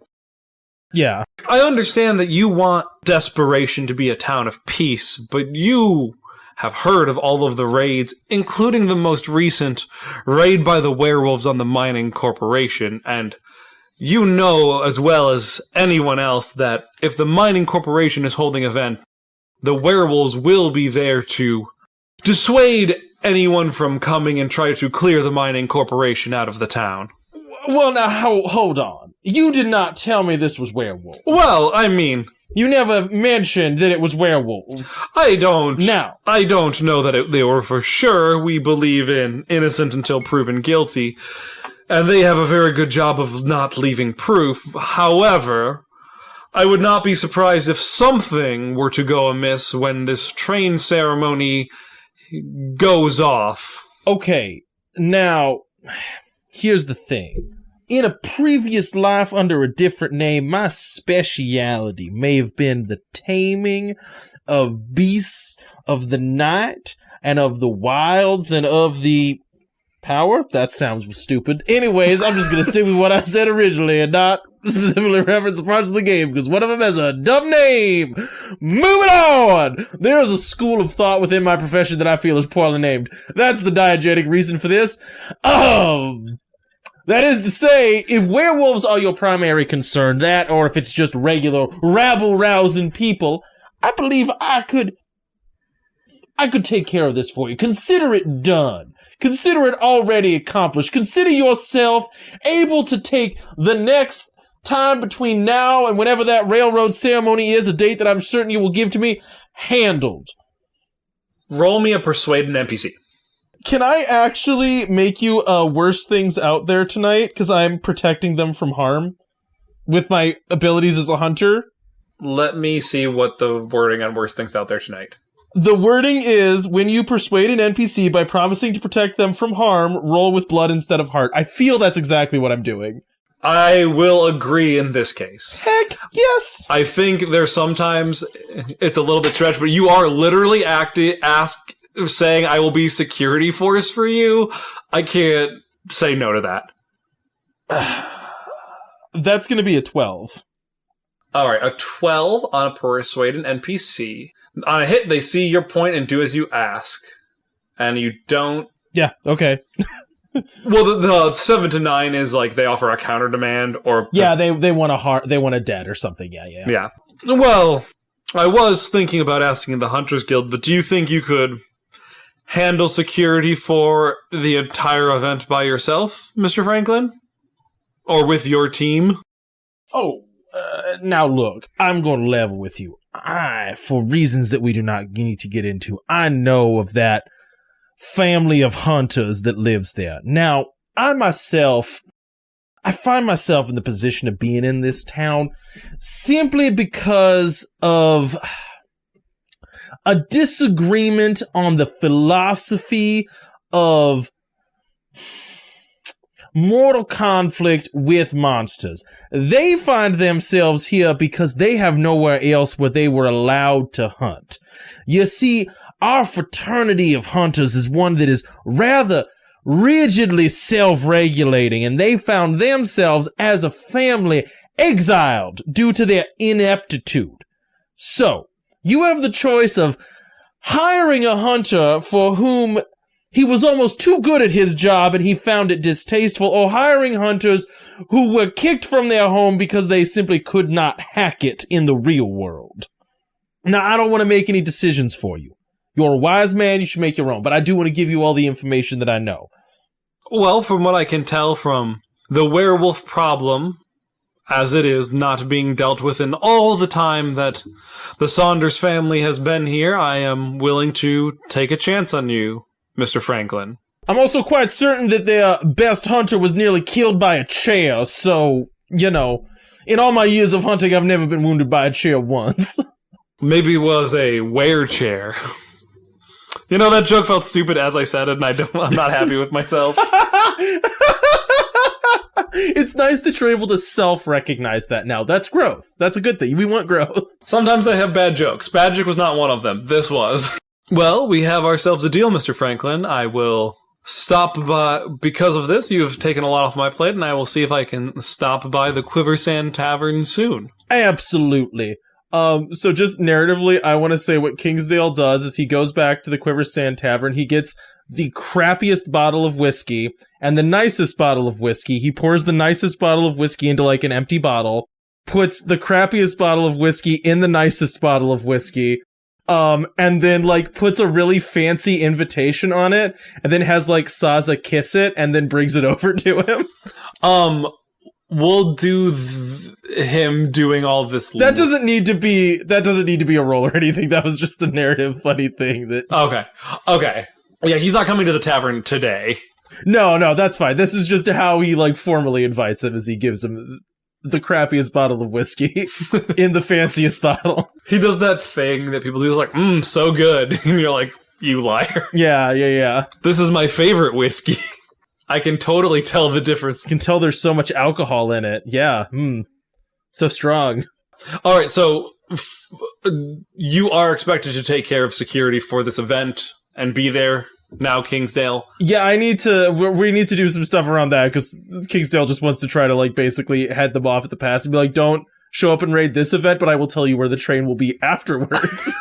Yeah. I understand that you want Desperation to be a town of peace, but you have heard of all of the raids, including the most recent raid by the werewolves on the mining corporation, and you know as well as anyone else that if the mining corporation is holding an event, the werewolves will be there to dissuade anyone from coming and try to clear the mining corporation out of the town. Well, now, hold on. You did not tell me this was werewolves. Well, I mean... You never mentioned that it was werewolves. I don't know that they were for sure. We believe in innocent until proven guilty, and they have a very good job of not leaving proof. However, I would not be surprised if something were to go amiss when this train ceremony goes off. Okay, now, here's the thing. In a previous life under a different name, my speciality may have been the taming of beasts of the night and of the wilds and of the power. That sounds stupid. Anyways, I'm just going to stick with what I said originally and not specifically reference the parts of the game because one of them has a dumb name. Moving on! There is a school of thought within my profession that I feel is poorly named. That's the diegetic reason for this. That is to say, if werewolves are your primary concern, that, or if it's just regular rabble-rousing people, I believe I could take care of this for you. Consider it done. Consider it already accomplished. Consider yourself able to take the next time between now and whenever that railroad ceremony is, a date that I'm certain you will give to me, handled. Roll me a persuade an NPC. Can I actually make you worse things out there tonight? Because I'm protecting them from harm with my abilities as a hunter. Let me see what the wording on worst things out there tonight. The wording is, when you persuade an NPC by promising to protect them from harm, roll with blood instead of heart. I feel that's exactly what I'm doing. I will agree in this case. Heck, yes! I think there's sometimes it's a little bit stretched, but you are literally saying I will be security force for you. I can't say no to that. That's going to be a 12. All right, a 12 on a persuade an NPC. On a hit, they see your point and do as you ask. And you don't... Yeah, okay. Well, the 7 to 9 is like they offer a counter demand or... Yeah, they want a heart, they want a dead or something, yeah. Well, I was thinking about asking the Hunters Guild, but do you think you could handle security for the entire event by yourself, Mr. Franklin? Or with your team? Now look, I'm going to level with you. For reasons that we do not need to get into, I know of that family of hunters that lives there. Now, I find myself in the position of being in this town simply because of a disagreement on the philosophy of mortal conflict with monsters. They find themselves here because they have nowhere else where they were allowed to hunt. You see, our fraternity of hunters is one that is rather rigidly self-regulating, and they found themselves as a family exiled due to their ineptitude. So, you have the choice of hiring a hunter for whom he was almost too good at his job and he found it distasteful, or hiring hunters who were kicked from their home because they simply could not hack it in the real world. Now, I don't want to make any decisions for you. You're a wise man, you should make your own, but I do want to give you all the information that I know. Well, from what I can tell from the werewolf problem, as it is not being dealt with in all the time that the Saunders family has been here, I am willing to take a chance on you, Mr. Franklin. I'm also quite certain that their best hunter was nearly killed by a chair, so, you know, in all my years of hunting, I've never been wounded by a chair once. Maybe it was a wear-chair. You know, that joke felt stupid as I said it, and I'm not happy with myself. It's nice that you're able to self-recognize that now. That's growth. That's a good thing. We want growth. Sometimes I have bad jokes. Bad joke was not one of them. This was. Well, we have ourselves a deal, Mr. Franklin. I will stop by, because of this, you've taken a lot off my plate, and I will see if I can stop by the Quiversand Tavern soon. Absolutely. So just narratively, I want to say what Kingsdale does is he goes back to the Quiversand Tavern. He gets the crappiest bottle of whiskey and the nicest bottle of whiskey. He pours the nicest bottle of whiskey into like an empty bottle, puts the crappiest bottle of whiskey in the nicest bottle of whiskey, and then like puts a really fancy invitation on it, and then has like Saza kiss it and then brings it over to him. We'll do him doing all this. That doesn't need to be a roll or anything. That was just a narrative funny thing that. Okay. Yeah, he's not coming to the tavern today. No, that's fine. This is just how he like formally invites him, as he gives him the crappiest bottle of whiskey in the fanciest bottle. He does that thing that people do, is like, so good. And you're like, you liar. Yeah. This is my favorite whiskey. I can totally tell the difference. You can tell there's so much alcohol in it. Yeah. So strong. All right, so you are expected to take care of security for this event and be there now, Kingsdale. Yeah, we need to do some stuff around that, because Kingsdale just wants to try to like basically head them off at the pass and be like, don't show up and raid this event, but I will tell you where the train will be afterwards.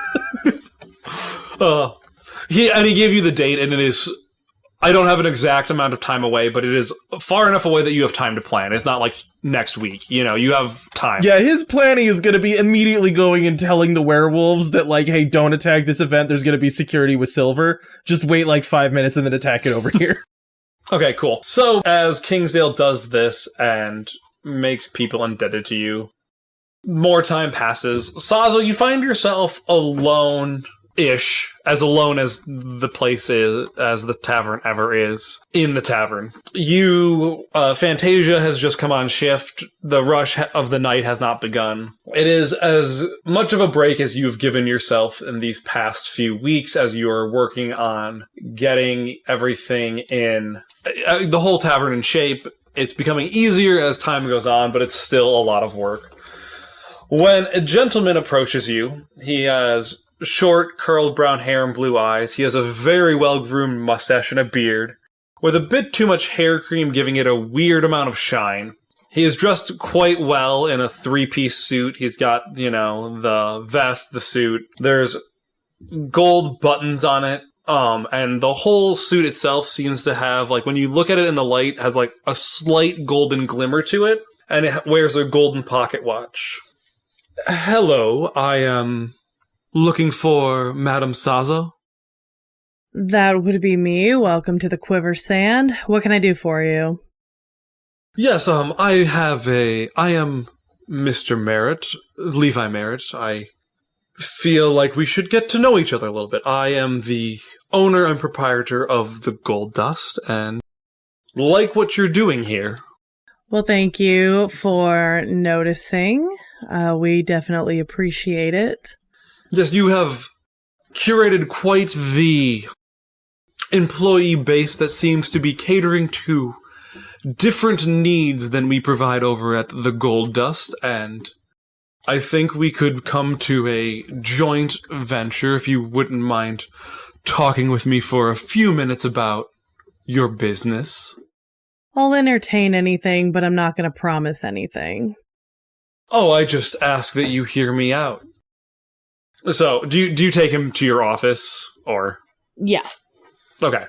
He gave you the date, and it is, I don't have an exact amount of time away, but it is far enough away that you have time to plan. It's not like next week, you have time. Yeah, his planning is going to be immediately going and telling the werewolves that like, hey, don't attack this event. There's going to be security with silver. Just wait like 5 minutes and then attack it over here. Okay, cool. So as Kingsdale does this and makes people indebted to you, more time passes. Sazo, you find yourself alone-ish, as alone as the place is, as the tavern ever is, in the tavern. Fantasia has just come on shift. The rush of the night has not begun. It is as much of a break as you've given yourself in these past few weeks as you are working on getting everything in, the whole tavern in shape. It's becoming easier as time goes on, but it's still a lot of work. When a gentleman approaches you, he has short, curled brown hair and blue eyes. He has a very well-groomed mustache and a beard, with a bit too much hair cream giving it a weird amount of shine. He is dressed quite well in a three-piece suit. He's got, the vest, the suit. There's gold buttons on it. And the whole suit itself seems to have, like, when you look at it in the light, has, like, a slight golden glimmer to it. And it wears a golden pocket watch. Hello, I am looking for Madame Sazo. That would be me. Welcome to the Quiversand. What can I do for you? Yes, I am Mr. Merritt, Levi Merritt. I feel like we should get to know each other a little bit. I am the owner and proprietor of the Gold Dust, and like what you're doing here. Well, thank you for noticing. We definitely appreciate it. Yes, you have curated quite the employee base that seems to be catering to different needs than we provide over at the Gold Dust, and I think we could come to a joint venture if you wouldn't mind talking with me for a few minutes about your business. I'll entertain anything, but I'm not going to promise anything. Oh, I just ask that you hear me out. So, do you take him to your office, or? Yeah. Okay.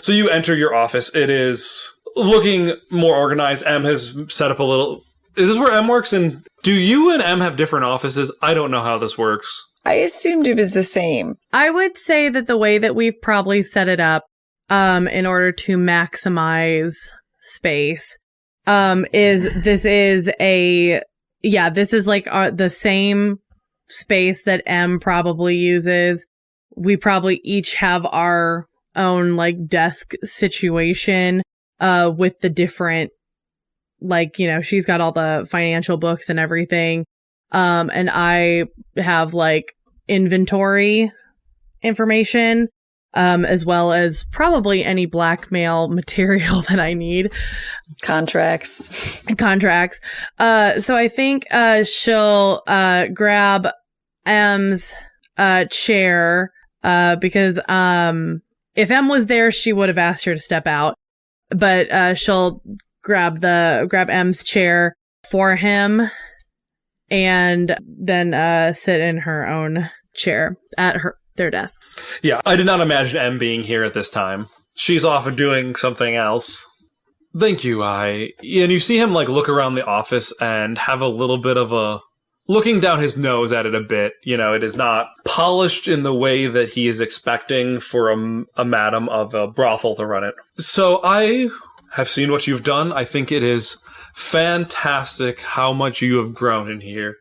So you enter your office. It is looking more organized. M has set up a little... Is this where M works? And do you and M have different offices? I don't know how this works. I assumed it was the same. I would say that the way that we've probably set it up, in order to maximize space, is like the same space that M probably uses. We probably each have our own like desk situation, with the different, like, she's got all the financial books and everything. And I have like inventory information, as well as probably any blackmail material that I need. Contracts. So I think, she'll, grab M's, chair, because, if M was there, she would have asked her to step out, but, she'll grab M's chair for him and then sit in her own chair at their desks. Yeah, I did not imagine M being here at this time. She's off doing something else. Thank you, and you see him, like, look around the office and have a little bit of a... looking down his nose at it a bit. You know, it is not polished in the way that he is expecting for a madam of a brothel to run it. So I have seen what you've done. I think it is fantastic how much you have grown in here.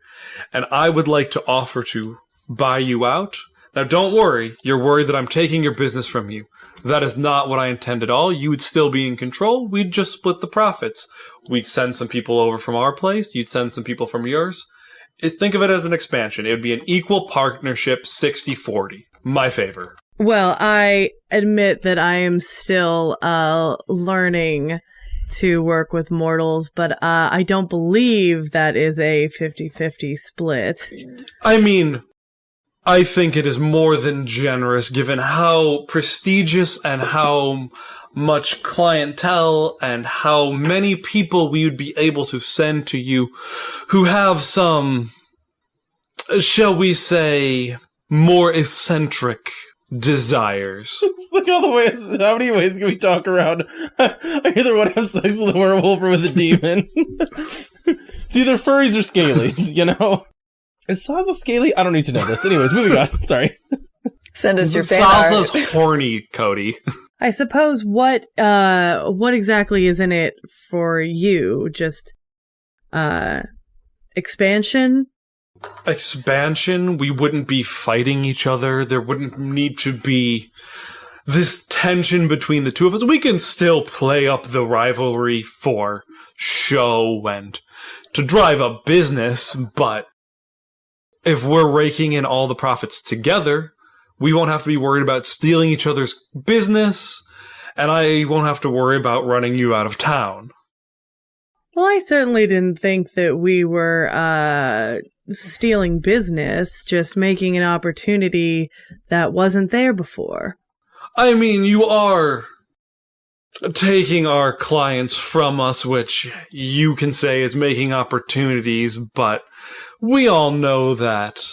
And I would like to offer to buy you out. Now, don't worry. You're worried that I'm taking your business from you. That is not what I intend at all. You would still be in control. We'd just split the profits. We'd send some people over from our place. You'd send some people from yours. Think of it as an expansion. It would be an equal partnership, 60-40. My favor. Well, I admit that I am still learning to work with mortals, but I don't believe that is a 50-50 split. I mean, I think it is more than generous given how prestigious and how much clientele and how many people we would be able to send to you who have some, shall we say, more eccentric desires. It's like all the ways. How many ways can we talk around? I either want to have sex with a werewolf or with a demon. It's either furries or scalies, you know? Is Saza scaly? I don't need to know this. Anyways, moving on. Sorry. Send us your fan art. Saza's horny, Cody. I suppose what exactly is in it for you? Just expansion? Expansion, we wouldn't be fighting each other. There wouldn't need to be this tension between the two of us. We can still play up the rivalry for show and to drive a business, but if we're raking in all the profits together, we won't have to be worried about stealing each other's business, and I won't have to worry about running you out of town. Well, I certainly didn't think that we were stealing business, just making an opportunity that wasn't there before. I mean, you are taking our clients from us, which you can say is making opportunities, but we all know that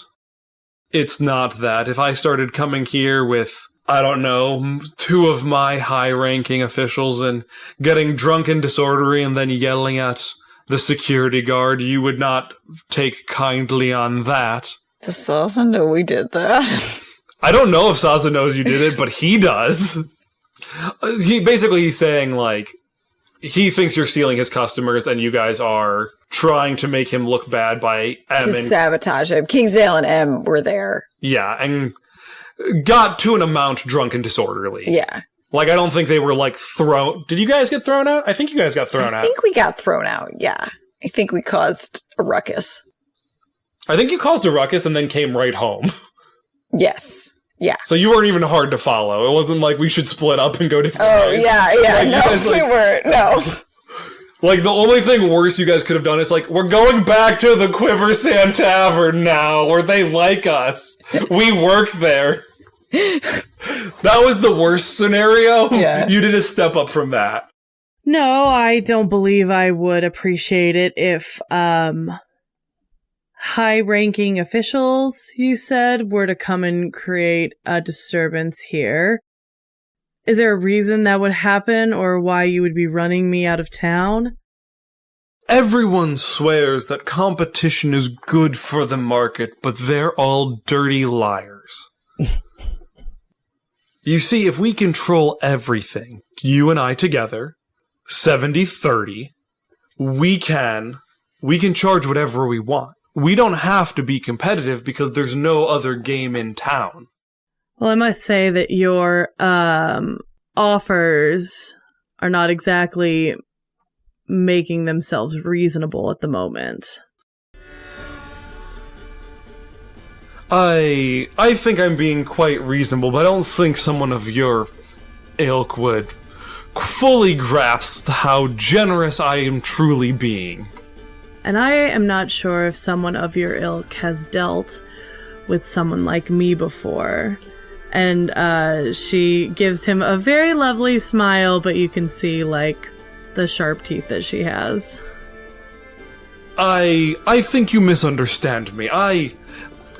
it's not that. If I started coming here with, I don't know, 2 of my high-ranking officials and getting drunk and disorderly and then yelling at the security guard, you would not take kindly on that. Does Saza know we did that? I don't know if Saza knows you did it, but he does. He's saying, like, he thinks you're stealing his customers and you guys are trying to make him look bad by M. To sabotage him. Kingsdale and M were there. Yeah, and got to an amount drunk and disorderly. Yeah. Like, I don't think they were, like, thrown... Did you guys get thrown out? I think you guys got thrown out. I think we got thrown out, yeah. I think we caused a ruckus. I think you caused a ruckus and then came right home. Yes. Yeah. So you weren't even hard to follow. It wasn't like we should split up and go different ways. Yeah. Like, no, guys, we weren't. No. Like, the only thing worse you guys could have done is, like, we're going back to the Quiversand Tavern now, where they like us. We work there. That was the worst scenario. Yeah. You did a step up from that. No, I don't believe I would appreciate it if high-ranking officials, you said, were to come and create a disturbance here. Is there a reason that would happen, or why you would be running me out of town? Everyone swears that competition is good for the market, but they're all dirty liars. You see, if we control everything, you and I together, 70-30, we can charge whatever we want. We don't have to be competitive because there's no other game in town. Well, I must say that your offers are not exactly making themselves reasonable at the moment. I think I'm being quite reasonable, but I don't think someone of your ilk would fully grasp how generous I am truly being. And I am not sure if someone of your ilk has dealt with someone like me before. And she gives him a very lovely smile, but you can see, like, the sharp teeth that she has. I think you misunderstand me.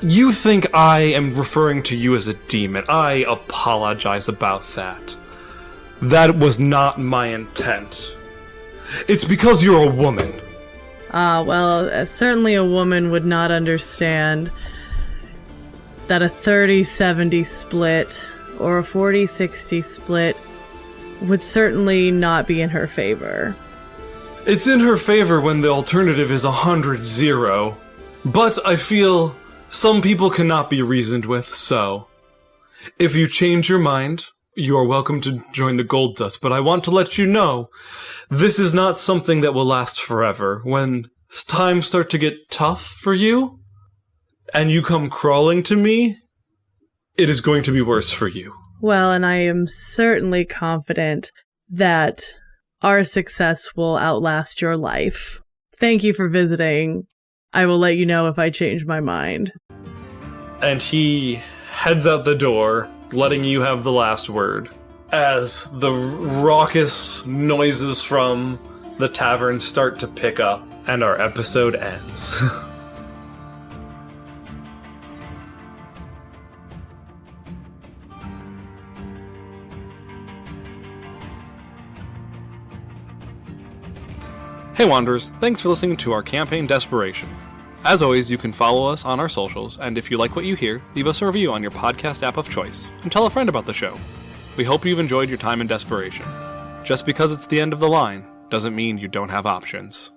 You think I am referring to you as a demon. I apologize about that. That was not my intent. It's because you're a woman. Well, certainly a woman would not understand that a 30-70 split or a 40-60 split would certainly not be in her favor. It's in her favor when the alternative is 100-0. But I feel some people cannot be reasoned with, so if you change your mind, you are welcome to join the Gold Dust, but I want to let you know, this is not something that will last forever. When times start to get tough for you, and you come crawling to me, it is going to be worse for you. Well, and I am certainly confident that our success will outlast your life. Thank you for visiting. I will let you know if I change my mind. And he heads out the door, letting you have the last word, as the raucous noises from the tavern start to pick up, and our episode ends. Hey Wanderers, thanks for listening to our campaign Desperation. As always, you can follow us on our socials, and if you like what you hear, leave us a review on your podcast app of choice, and tell a friend about the show. We hope you've enjoyed your time in Desperation. Just because it's the end of the line, doesn't mean you don't have options.